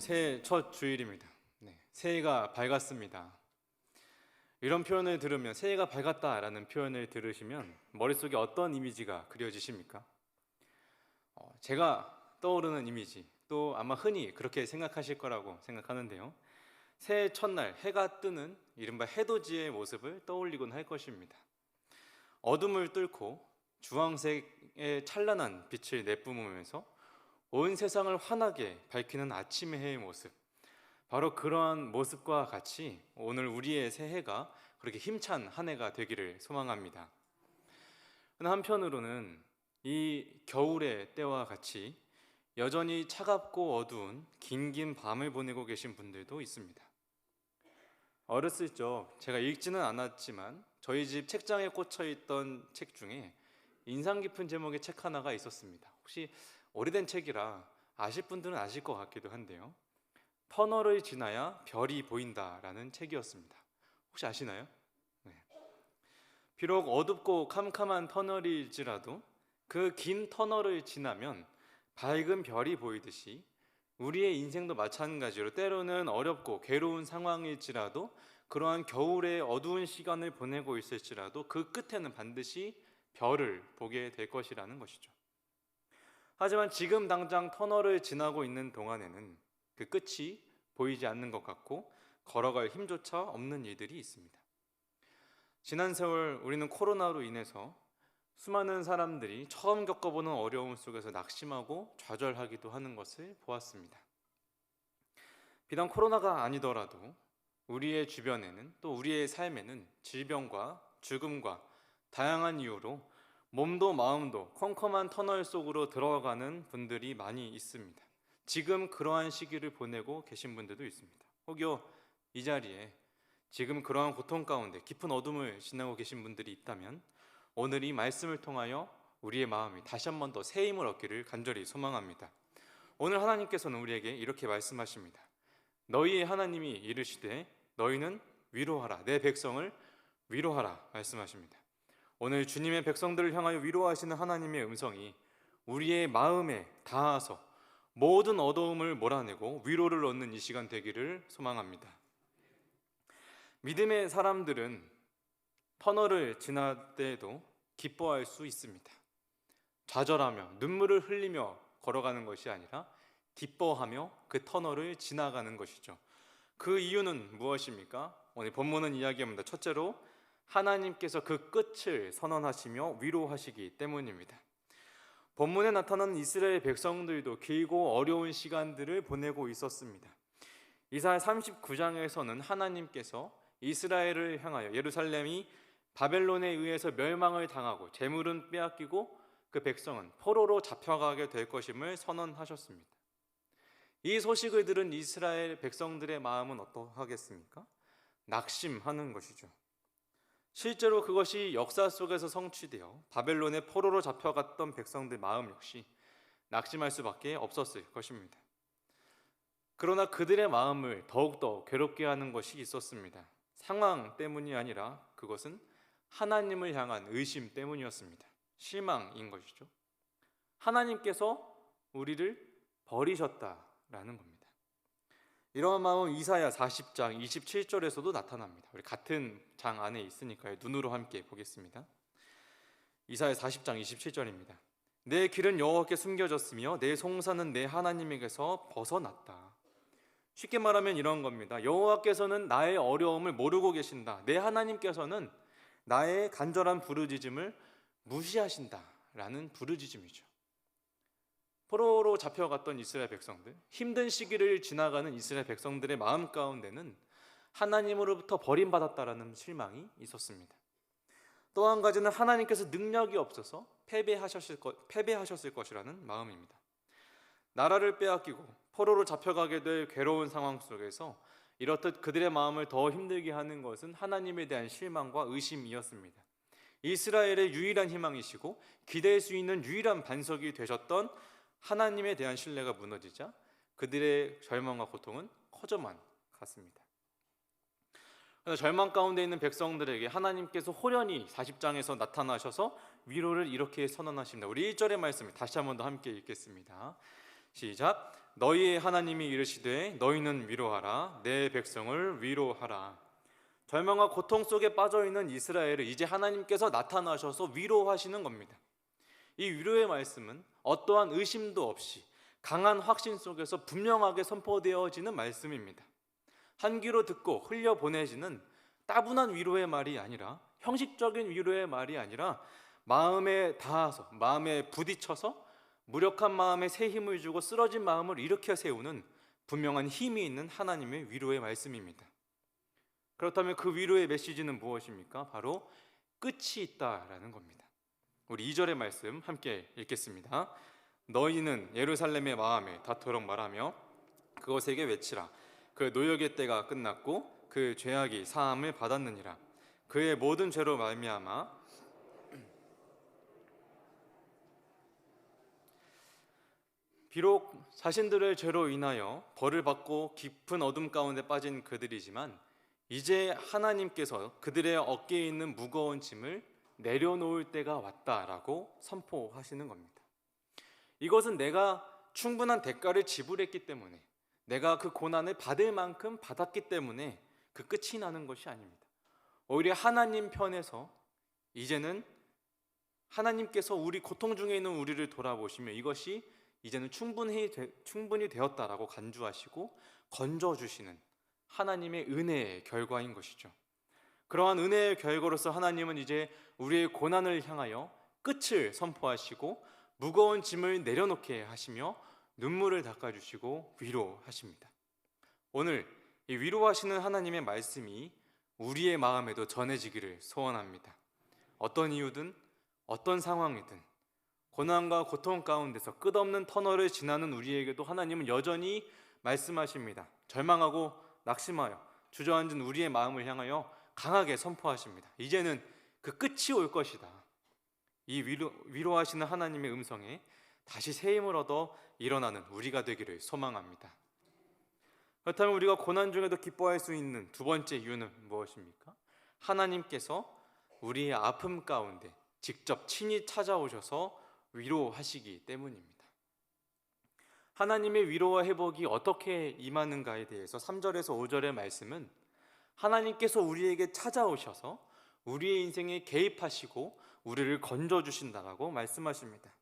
새해 첫 주일입니다. 새해가 밝았습니다. 이런 표현을 들으면 새해가 밝았다라는 표현을 들으시면 머릿속에 어떤 이미지가 그려지십니까? 제가 떠오르는 이미지, 또 아마 흔히 그렇게 생각하실 거라고 생각하는데요. 새해 첫날 해가 뜨는 이른바 해돋이의 모습을 떠올리곤 할 것입니다. 어둠을 뚫고 주황색의 찬란한 빛을 내뿜으면서 온 세상을 환하게 밝히는 아침의 해의 모습, 바로 그러한 모습과 같이 오늘 우리의 새해가 그렇게 힘찬 한 해가 되기를 소망합니다. 한편으로는 이 겨울의 때와 같이 여전히 차갑고 어두운 긴 밤을 보내고 계신 분들도 있습니다. 어렸을 적 제가 읽지는 않았지만 저희 집 책장에 꽂혀 있던 책 중에 인상 깊은 제목의 책 하나가 있었습니다. 혹시 오래된 책이라 아실 분들은 아실 것 같기도 한데요. 터널을 지나야 별이 보인다라는 책이었습니다. 혹시 아시나요? 네. 비록 어둡고 캄캄한 터널일지라도 그 긴 터널을 지나면 밝은 별이 보이듯이 우리의 인생도 마찬가지로 때로는 어렵고 괴로운 상황일지라도 그러한 겨울의 어두운 시간을 보내고 있을지라도 그 끝에는 반드시 별을 보게 될 것이라는 것이죠. 하지만 지금 당장 터널을 지나고 있는 동안에는 그 끝이 보이지 않는 것 같고 걸어갈 힘조차 없는 일들이 있습니다. 지난 세월 우리는 코로나로 인해서 수많은 사람들이 처음 겪어보는 어려움 속에서 낙심하고 좌절하기도 하는 것을 보았습니다. 비단 코로나가 아니더라도 우리의 주변에는 또 우리의 삶에는 질병과 죽음과 다양한 이유로 몸도 마음도 컴컴한 터널 속으로 들어가는 분들이 많이 있습니다. 지금 그러한 시기를 보내고 계신 분들도 있습니다. 혹여 이 자리에 지금 그러한 고통 가운데 깊은 어둠을 지나고 계신 분들이 있다면 오늘 이 말씀을 통하여 우리의 마음이 다시 한 번 더 새 힘을 얻기를 간절히 소망합니다. 오늘 하나님께서는 우리에게 이렇게 말씀하십니다. 너희의 하나님이 이르시되 너희는 위로하라, 내 백성을 위로하라 말씀하십니다. 오늘 주님의 백성들을 향하여 위로하시는 하나님의 음성이 우리의 마음에 닿아서 모든 어두움을 몰아내고 위로를 얻는 이 시간 되기를 소망합니다. 믿음의 사람들은 터널을 지날 때에도 기뻐할 수 있습니다. 좌절하며 눈물을 흘리며 걸어가는 것이 아니라 기뻐하며 그 터널을 지나가는 것이죠. 그 이유는 무엇입니까? 오늘 본문은 이야기합니다. 첫째로 하나님께서 그 끝을 선언하시며 위로하시기 때문입니다. 본문에 나타나는 이스라엘 백성들도 길고 어려운 시간들을 보내고 있었습니다. 이사야 39장에서는 하나님께서 이스라엘을 향하여 예루살렘이 바벨론에 의해서 멸망을 당하고 재물은 빼앗기고 그 백성은 포로로 잡혀가게 될 것임을 선언하셨습니다. 이 소식을 들은 이스라엘 백성들의 마음은 어떠하겠습니까? 낙심하는 것이죠. 실제로 그것이 역사 속에서 성취되어 바벨론의 포로로 잡혀갔던 백성들 마음 역시 낙심할 수밖에 없었을 것입니다. 그러나 그들의 마음을 더욱더 괴롭게 하는 것이 있었습니다. 상황 때문이 아니라 그것은 하나님을 향한 의심 때문이었습니다. 실망인 것이죠. 하나님께서 우리를 버리셨다라는 겁니다. 이러한 마음은 이사야 40장 27절에서도 나타납니다. 우리 같은 장 안에 있으니까요. 눈으로 함께 보겠습니다. 이사야 40장 27절입니다. 내 길은 여호와께 숨겨졌으며 내 송사는 내 하나님에게서 벗어났다. 쉽게 말하면 이런 겁니다. 여호와께서는 나의 어려움을 모르고 계신다. 내 하나님께서는 나의 간절한 부르짖음을 무시하신다라는 부르짖음이죠. 포로로 잡혀갔던 이스라엘 백성들, 힘든 시기를 지나가는 이스라엘 백성들의 마음 가운데는 하나님으로부터 버림받았다라는 실망이 있었습니다. 또 한 가지는 하나님께서 능력이 없어서 패배하셨을 것이라는 마음입니다. 나라를 빼앗기고 포로로 잡혀가게 될 괴로운 상황 속에서 이렇듯 그들의 마음을 더 힘들게 하는 것은 하나님에 대한 실망과 의심이었습니다. 이스라엘의 유일한 희망이시고 기댈 수 있는 유일한 반석이 되셨던 하나님에 대한 신뢰가 무너지자 그들의 절망과 고통은 커져만 갔습니다. 절망 가운데 있는 백성들에게 하나님께서 호련히 40장에서 나타나셔서 위로를 이렇게 선언하십니다. 우리 1절의 말씀을 다시 한 번 더 함께 읽겠습니다. 시작. 너희의 하나님이 이르시되 너희는 위로하라. 내 백성을 위로하라. 절망과 고통 속에 빠져있는 이스라엘을 이제 하나님께서 나타나셔서 위로하시는 겁니다. 이 위로의 말씀은 어떠한 의심도 없이 강한 확신 속에서 분명하게 선포되어지는 말씀입니다. 한 귀로 듣고 흘려보내지는 따분한 위로의 말이 아니라, 형식적인 위로의 말이 아니라, 마음에 닿아서, 마음에 부딪혀서 무력한 마음에 새 힘을 주고 쓰러진 마음을 일으켜 세우는 분명한 힘이 있는 하나님의 위로의 말씀입니다. 그렇다면 그 위로의 메시지는 무엇입니까? 바로 끝이 있다라는 겁니다. 우리 2절의 말씀 함께 읽겠습니다. 너희는 예루살렘의 마음에 닿도록 말하며 그것에게 외치라. 그 노역의 때가 끝났고 그 죄악이 사함을 받았느니라. 그의 모든 죄로 말미암아 비록 자신들의 죄로 인하여 벌을 받고 깊은 어둠 가운데 빠진 그들이지만 이제 하나님께서 그들의 어깨에 있는 무거운 짐을 내려놓을 때가 왔다라고 선포하시는 겁니다. 이것은 내가 충분한 대가를 지불했기 때문에, 내가 그 고난을 받을 만큼 받았기 때문에 그 끝이 나는 것이 아닙니다. 오히려 하나님 편에서 이제는 하나님께서 우리 고통 중에 있는 우리를 돌아보시며 이것이 이제는 충분히 되었다라고 간주하시고 건져주시는 하나님의 은혜의 결과인 것이죠. 그러한 은혜의 결과로서 하나님은 이제 우리의 고난을 향하여 끝을 선포하시고 무거운 짐을 내려놓게 하시며 눈물을 닦아주시고 위로하십니다. 오늘 이 위로하시는 하나님의 말씀이 우리의 마음에도 전해지기를 소원합니다. 어떤 이유든 어떤 상황이든 고난과 고통 가운데서 끝없는 터널을 지나는 우리에게도 하나님은 여전히 말씀하십니다. 절망하고 낙심하여 주저앉은 우리의 마음을 향하여 강하게 선포하십니다. 이제는 그 끝이 올 것이다. 이 위로하시는 하나님의 음성에 다시 새 힘을 얻어 일어나는 우리가 되기를 소망합니다. 그렇다면 우리가 고난 중에도 기뻐할 수 있는 두 번째 이유는 무엇입니까? 하나님께서 우리의 아픔 가운데 직접 친히 찾아오셔서 위로하시기 때문입니다. 하나님의 위로와 회복이 어떻게 임하는가에 대해서 3절에서 5절의 말씀은 하나님께서 우리에게 찾아오셔서 우리의 인생에 개입하시고 우리를 건져주신다라고 말씀하십니다.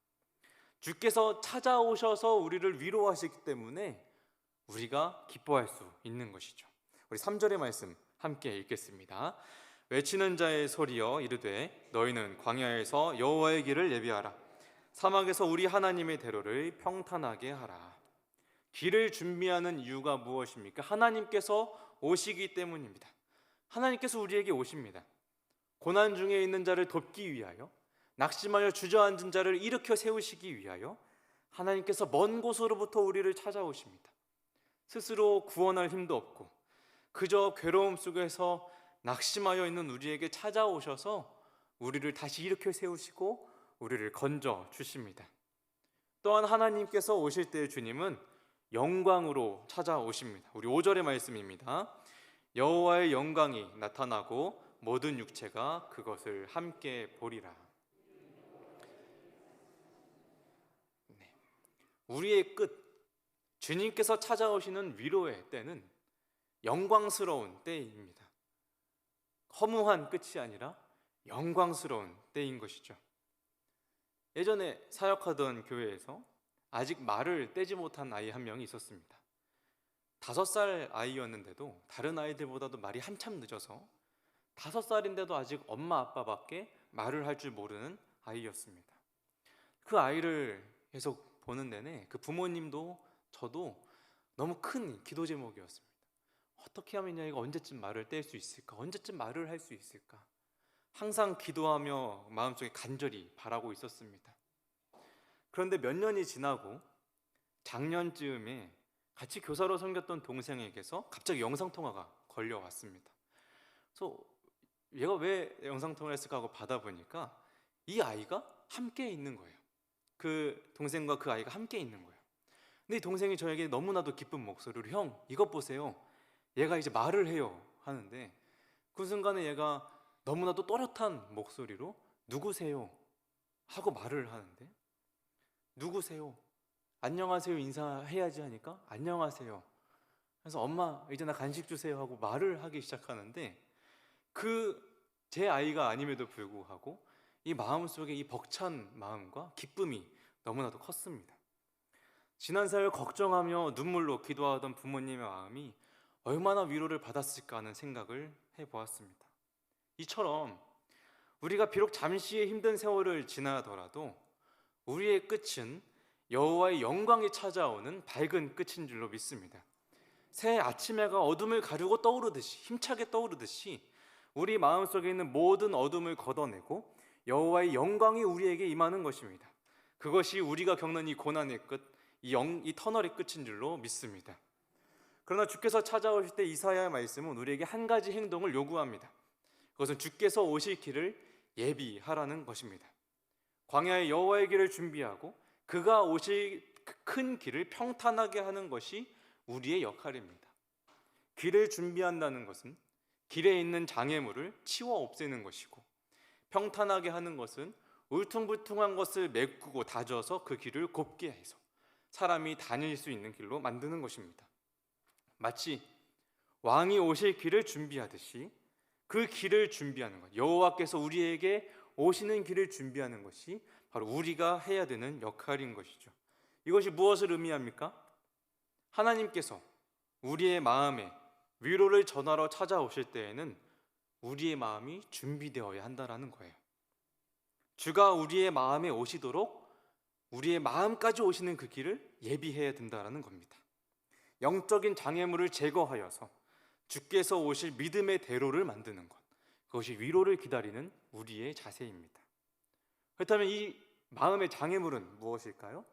주께서 찾아오셔서 우리를 위로하시기 때문에 우리가 기뻐할 수 있는 것이죠. 우리 3절의 말씀 함께 읽겠습니다. 외치는 자의 소리여 이르되 너희는 광야에서 여호와의 길을 예비하라. 사막에서 우리 하나님의 대로를 평탄하게 하라. 길을 준비하는 이유가 무엇입니까? 하나님께서 오시기 때문입니다. 하나님께서 우리에게 오십니다. 고난 중에 있는 자를 돕기 위하여, 낙심하여 주저앉은 자를 일으켜 세우시기 위하여 하나님께서 먼 곳으로부터 우리를 찾아오십니다. 스스로 구원할 힘도 없고 그저 괴로움 속에서 낙심하여 있는 우리에게 찾아오셔서 우리를 다시 일으켜 세우시고 우리를 건져 주십니다. 또한 하나님께서 오실 때 주님은 영광으로 찾아오십니다. 우리 5절의 말씀입니다. 여호와의 영광이 나타나고 모든 육체가 그것을 함께 보리라. 네. 우리의 끝, 주님께서 찾아오시는 위로의 때는 영광스러운 때입니다. 허무한 끝이 아니라 영광스러운 때인 것이죠. 예전에 사역하던 교회에서 아직 말을 떼지 못한 아이 한 명이 있었습니다. 5살 아이였는데도 다른 아이들보다도 말이 한참 늦어서 5살인데도 아직 엄마 아빠밖에 말을 할 줄 모르는 아이였습니다. 그 아이를 계속 보는 내내 그 부모님도 저도 너무 큰 기도 제목이었습니다. 어떻게 하면 얘가 언제쯤 말을 뗄 수 있을까? 언제쯤 말을 할 수 있을까? 항상 기도하며 마음속에 간절히 바라고 있었습니다. 그런데 몇 년이 지나고 작년쯤에 같이 교사로 섬겼던 동생에게서 갑자기 영상통화가 걸려왔습니다. 그래서 얘가 왜 영상통화를 했을까 하고 받아보니까 이 아이가 함께 있는 거예요. 그 동생과 그 아이가 함께 있는 거예요. 근데 이 동생이 저에게 너무나도 기쁜 목소리로 형 이것 보세요. 얘가 이제 말을 해요 하는데 그 순간에 얘가 너무나도 또렷한 목소리로 누구세요? 하고 말을 하는데 누구세요? 안녕하세요 인사해야지 하니까 안녕하세요. 그래서 엄마 이제 나 간식 주세요 하고 말을 하기 시작하는데 그 제 아이가 아님에도 불구하고 이 마음속에 이 벅찬 마음과 기쁨이 너무나도 컸습니다. 지난 사일 걱정하며 눈물로 기도하던 부모님의 마음이 얼마나 위로를 받았을까 하는 생각을 해보았습니다. 이처럼 우리가 비록 잠시의 힘든 세월을 지나더라도 우리의 끝은 여호와의 영광이 찾아오는 밝은 끝인 줄로 믿습니다. 새 아침 해가 어둠을 가르고 떠오르듯이 힘차게 떠오르듯이 우리 마음속에 있는 모든 어둠을 걷어내고 여호와의 영광이 우리에게 임하는 것입니다. 그것이 우리가 겪는 이 고난의 끝, 이 터널의 끝인 줄로 믿습니다. 그러나 주께서 찾아오실 때 이사야의 말씀은 우리에게 한 가지 행동을 요구합니다. 그것은 주께서 오실 길을 예비하라는 것입니다. 광야의 여호와의 길을 준비하고 그가 오실 큰 길을 평탄하게 하는 것이 우리의 역할입니다. 길을 준비한다는 것은 길에 있는 장애물을 치워 없애는 것이고, 평탄하게 하는 것은 울퉁불퉁한 것을 메꾸고 다져서 그 길을 곱게 해서 사람이 다닐 수 있는 길로 만드는 것입니다. 마치 왕이 오실 길을 준비하듯이 그 길을 준비하는 것, 여호와께서 우리에게 오시는 길을 준비하는 것이 바로 우리가 해야 되는 역할인 것이죠. 이것이 무엇을 의미합니까? 하나님께서 우리의 마음에 위로를 전하러 찾아오실 때에는 우리의 마음이 준비되어야 한다는 거예요. 주가 우리의 마음에 오시도록 우리의 마음까지 오시는 그 길을 예비해야 된다는 겁니다. 영적인 장애물을 제거하여서 주께서 오실 믿음의 대로를 만드는 것, 그것이 위로를 기다리는 우리의 자세입니다. 그렇다면 이 마음의 장애물은 무엇일까요?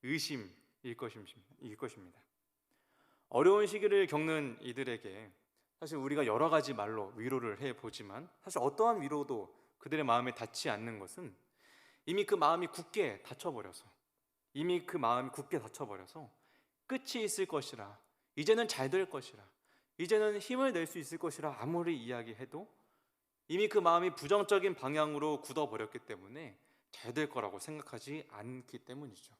의심일 것입니다. 어려운 시기를 겪는 이들에게 사실 우리가 여러 가지 말로 위로를 해보지만 사실 어떠한 위로도 그들의 마음에 닿지 않는 것은 이미 그 마음이 굳게 닫혀버려서 끝이 있을 것이라, 이제는 잘 될 것이라, 이제는 힘을 낼 수 있을 것이라 아무리 이야기해도 이미 그 마음이 부정적인 방향으로 굳어버렸기 때문에 잘 될 거라고 생각하지 않기 때문이죠.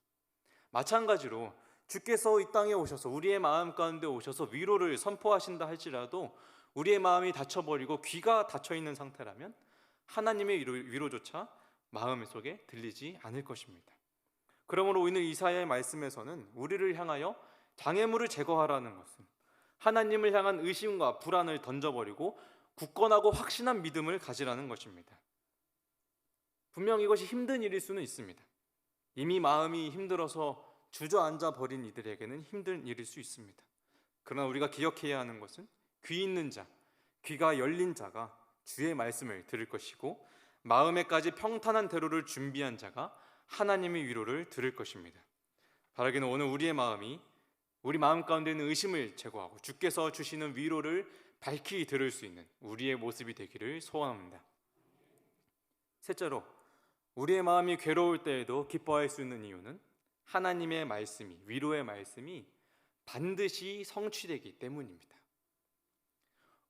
마찬가지로 주께서 이 땅에 오셔서 우리의 마음 가운데 오셔서 위로를 선포하신다 할지라도 우리의 마음이 닫혀버리고 귀가 닫혀있는 상태라면 하나님의 위로조차 마음 속에 들리지 않을 것입니다. 그러므로 오늘 이사야의 말씀에서는 우리를 향하여 장애물을 제거하라는 것은 하나님을 향한 의심과 불안을 던져버리고 굳건하고 확신한 믿음을 가지라는 것입니다. 분명 이것이 힘든 일일 수는 있습니다. 이미 마음이 힘들어서 주저앉아 버린 이들에게는 힘든 일일 수 있습니다. 그러나 우리가 기억해야 하는 것은 귀 있는 자, 귀가 열린 자가 주의 말씀을 들을 것이고 마음에까지 평탄한 대로를 준비한 자가 하나님의 위로를 들을 것입니다. 바라기는 오늘 우리의 마음이 우리 마음 가운데 있는 의심을 제거하고 주께서 주시는 위로를 밝히 들을 수 있는 우리의 모습이 되기를 소원합니다. 셋째로, 우리의 마음이 괴로울 때에도 기뻐할 수 있는 이유는 하나님의 말씀이, 위로의 말씀이 반드시 성취되기 때문입니다.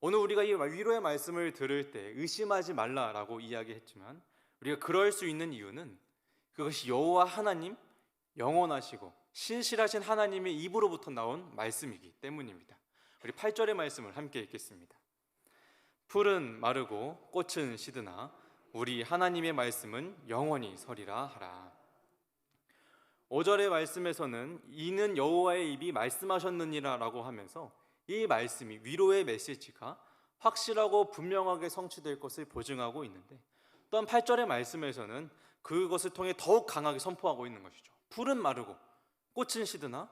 오늘 우리가 이 위로의 말씀을 들을 때 의심하지 말라라고 이야기했지만 우리가 그럴 수 있는 이유는 그것이 여호와 하나님, 영원하시고 신실하신 하나님의 입으로부터 나온 말씀이기 때문입니다. 우리 8절의 말씀을 함께 읽겠습니다. 풀은 마르고 꽃은 시드나 우리 하나님의 말씀은 영원히 서리라 하라. 5절의 말씀에서는 이는 여호와의 입이 말씀하셨느니라 라고 하면서 이 말씀이, 위로의 메시지가 확실하고 분명하게 성취될 것을 보증하고 있는데, 또한 8절의 말씀에서는 그것을 통해 더욱 강하게 선포하고 있는 것이죠. 풀은 마르고 꽃은 시드나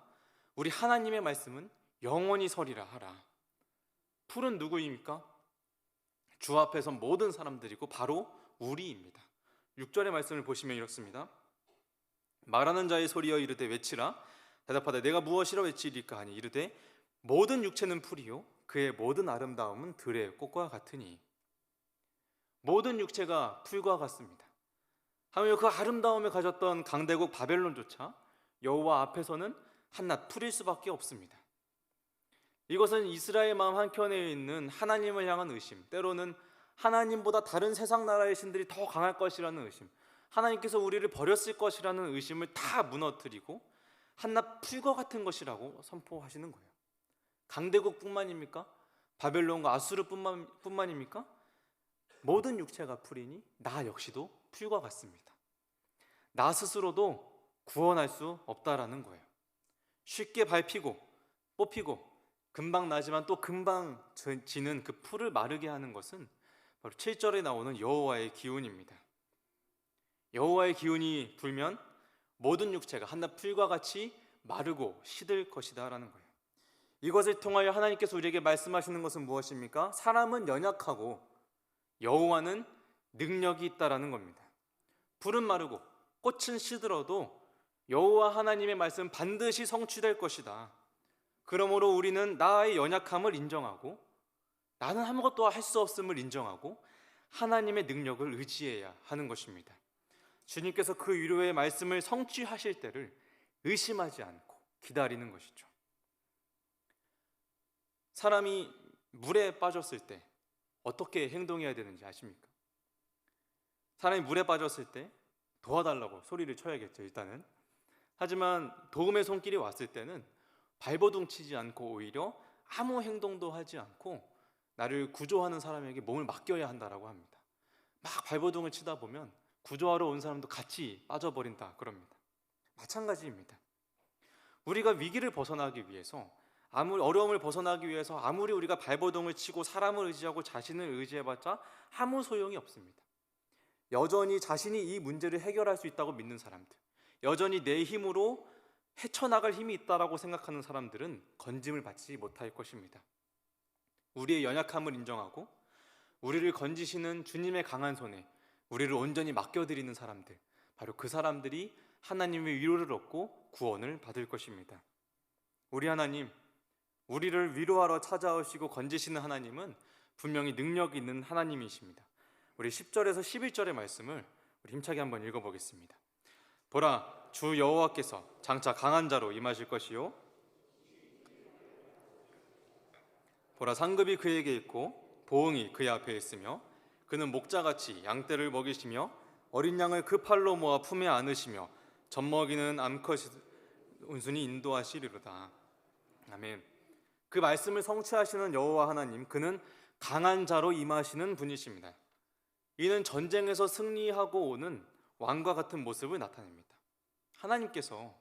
우리 하나님의 말씀은 영원히 서리라 하라. 풀은 누구입니까? 주 앞에서 모든 사람들이고 바로 우리입니다. 6절의 말씀을 보시면 이렇습니다. 말하는 자의 소리여 이르되 외치라. 대답하되 내가 무엇이라 외치리까 하니 이르되 모든 육체는 풀이요 그의 모든 아름다움은 들의 꽃과 같으니. 모든 육체가 풀과 같습니다. 하물며 그 아름다움을 가졌던 강대국 바벨론조차 여호와 앞에서는 한낱 풀일 수밖에 없습니다. 이것은 이스라엘 마음 한켠에 있는 하나님을 향한 의심, 때로는 하나님보다 다른 세상 나라의 신들이 더 강할 것이라는 의심, 하나님께서 우리를 버렸을 것이라는 의심을 다 무너뜨리고 한낱 풀과 같은 것이라고 선포하시는 거예요. 강대국뿐만입니까? 바벨론과 아수르뿐만입니까? 모든 육체가 풀이니 나 역시도 풀과 같습니다. 나 스스로도 구원할 수 없다라는 거예요. 쉽게 밟히고 뽑히고 금방 나지만 또 금방 지는 그 풀을 마르게 하는 것은 바로 7절에 나오는 여호와의 기운입니다. 여호와의 기운이 불면 모든 육체가 한낱 풀과 같이 마르고 시들 것이다 라는 거예요. 이것을 통하여 하나님께서 우리에게 말씀하시는 것은 무엇입니까? 사람은 연약하고 여호와는 능력이 있다라는 겁니다. 풀은 마르고 꽃은 시들어도 여호와 하나님의 말씀은 반드시 성취될 것이다. 그러므로 우리는 나의 연약함을 인정하고 나는 아무것도 할 수 없음을 인정하고 하나님의 능력을 의지해야 하는 것입니다. 주님께서 그 위로의 말씀을 성취하실 때를 의심하지 않고 기다리는 것이죠. 사람이 물에 빠졌을 때 어떻게 행동해야 되는지 아십니까? 사람이 물에 빠졌을 때 도와달라고 소리를 쳐야겠죠, 일단은. 하지만 도움의 손길이 왔을 때는 발버둥 치지 않고 오히려 아무 행동도 하지 않고 나를 구조하는 사람에게 몸을 맡겨야 한다라고 합니다. 막 발버둥을 치다 보면 구조하러 온 사람도 같이 빠져버린다 그럽니다. 마찬가지입니다. 우리가 위기를 벗어나기 위해서, 어려움을 벗어나기 위해서 아무리 우리가 발버둥을 치고 사람을 의지하고 자신을 의지해봤자 아무 소용이 없습니다. 여전히 자신이 이 문제를 해결할 수 있다고 믿는 사람들, 여전히 내 힘으로 헤쳐나갈 힘이 있다라고 생각하는 사람들은 건짐을 받지 못할 것입니다. 우리의 연약함을 인정하고 우리를 건지시는 주님의 강한 손에 우리를 온전히 맡겨드리는 사람들, 바로 그 사람들이 하나님의 위로를 얻고 구원을 받을 것입니다. 우리 하나님, 우리를 위로하러 찾아오시고 건지시는 하나님은 분명히 능력 있는 하나님이십니다. 우리 10절에서 11절의 말씀을 우리 힘차게 한번 읽어보겠습니다. 보라, 주 여호와께서 장차 강한 자로 임하실 것이요, 보라, 상급이 그에게 있고 보응이 그의 앞에 있으며 그는 목자같이 양떼를 먹이시며 어린 양을 그 팔로 모아 품에 안으시며 젖먹이는 암컷 온순히 인도하시리로다. 아멘. 그 말씀을 성취하시는 여호와 하나님, 그는 강한 자로 임하시는 분이십니다. 이는 전쟁에서 승리하고 오는 왕과 같은 모습을 나타냅니다. 하나님께서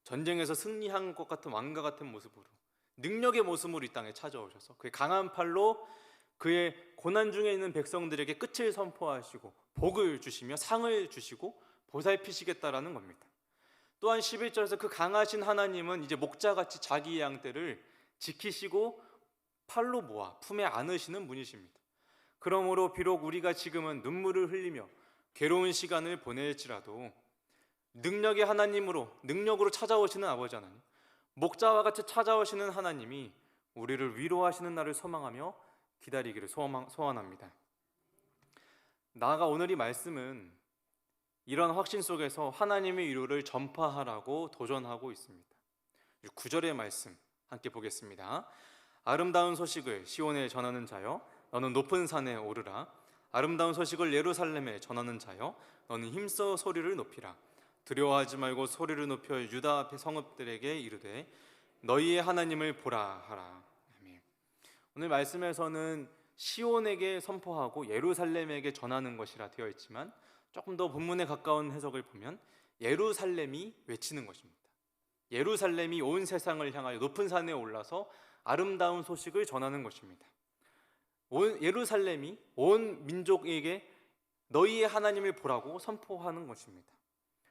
전쟁에서 승리한 것 같은 왕과 같은 모습으로, 능력의 모습으로 이 땅에 찾아오셔서 그의 강한 팔로 그의 고난 중에 있는 백성들에게 끝을 선포하시고 복을 주시며 상을 주시고 보살피시겠다라는 겁니다. 또한 11절에서 그 강하신 하나님은 이제 목자같이 자기의 양떼를 지키시고 팔로 모아 품에 안으시는 분이십니다. 그러므로 비록 우리가 지금은 눈물을 흘리며 괴로운 시간을 보낼지라도 능력의 하나님으로, 능력으로 찾아오시는 아버지 하나님, 목자와 같이 찾아오시는 하나님이 우리를 위로하시는 날을 소망하며 기다리기를 소원합니다. 나아가 오늘 이 말씀은 이런 확신 속에서 하나님의 위로를 전파하라고 도전하고 있습니다. 9절의 말씀 함께 보겠습니다. 아름다운 소식을 시온에 전하는 자여, 너는 높은 산에 오르라. 아름다운 소식을 예루살렘에 전하는 자여, 너는 힘써 소리를 높이라. 두려워하지 말고 소리를 높여 유다 성읍들에게 이르되 너희의 하나님을 보라 하라. 아멘. 오늘 말씀에서는 시온에게 선포하고 예루살렘에게 전하는 것이라 되어 있지만 조금 더 본문에 가까운 해석을 보면 예루살렘이 외치는 것입니다. 예루살렘이 온 세상을 향하여 높은 산에 올라서 아름다운 소식을 전하는 것입니다. 예루살렘이 온 민족에게 너희의 하나님을 보라고 선포하는 것입니다.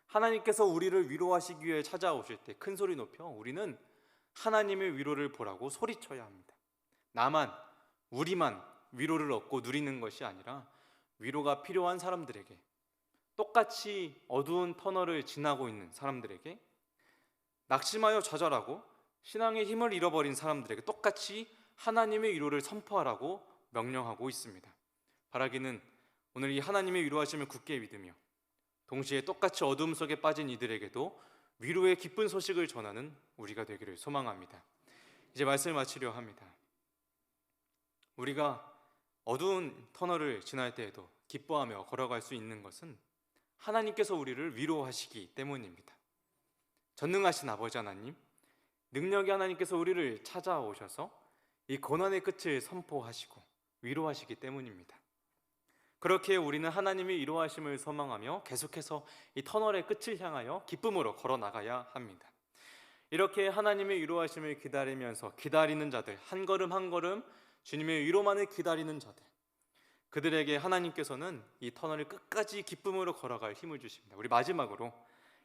하나님께서 우리를 위로하시기 위해 찾아오실 때 큰 소리 높여 우리는 하나님의 위로를 보라고 소리쳐야 합니다. 나만, 우리만 위로를 얻고 누리는 것이 아니라 위로가 필요한 사람들에게, 똑같이 어두운 터널을 지나고 있는 사람들에게, 낙심하여 좌절하고 신앙의 힘을 잃어버린 사람들에게 똑같이 하나님의 위로를 선포하라고 명령하고 있습니다. 바라기는 오늘 이 하나님의 위로하심을 굳게 믿으며 동시에 똑같이 어둠 속에 빠진 이들에게도 위로의 기쁜 소식을 전하는 우리가 되기를 소망합니다. 이제 말씀을 마치려 합니다. 우리가 어두운 터널을 지날 때에도 기뻐하며 걸어갈 수 있는 것은 하나님께서 우리를 위로하시기 때문입니다. 전능하신 아버지 하나님, 능력의 하나님께서 우리를 찾아오셔서 이 고난의 끝을 선포하시고 위로하시기 때문입니다. 그렇게 우리는 하나님의 위로하심을 소망하며 계속해서 이 터널의 끝을 향하여 기쁨으로 걸어 나가야 합니다. 이렇게 하나님의 위로하심을 기다리면서 기다리는 자들, 한 걸음 한 걸음 주님의 위로만을 기다리는 자들, 그들에게 하나님께서는 이 터널을 끝까지 기쁨으로 걸어갈 힘을 주십니다. 우리 마지막으로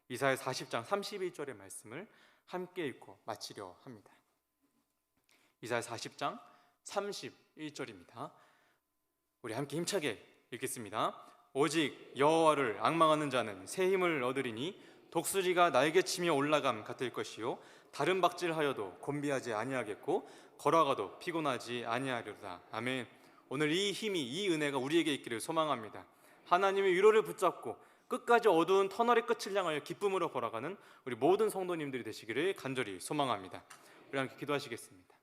이사야 40장 31절의 말씀을 함께 읽고 마치려 합니다. 이사야 40장 31절입니다. 우리 함께 힘차게 읽겠습니다. 오직 여호와를 앙망하는 자는 새 힘을 얻으리니 독수리가 날개치며 올라감 같을 것이요 다른 박질하여도 곤비하지 아니하겠고 걸어가도 피곤하지 아니하리로다. 아멘. 오늘 이 힘이, 이 은혜가 우리에게 있기를 소망합니다. 하나님의 위로를 붙잡고 끝까지 어두운 터널의 끝을 향하여 기쁨으로 걸어가는 우리 모든 성도님들이 되시기를 간절히 소망합니다. 우리 함께 기도하시겠습니다.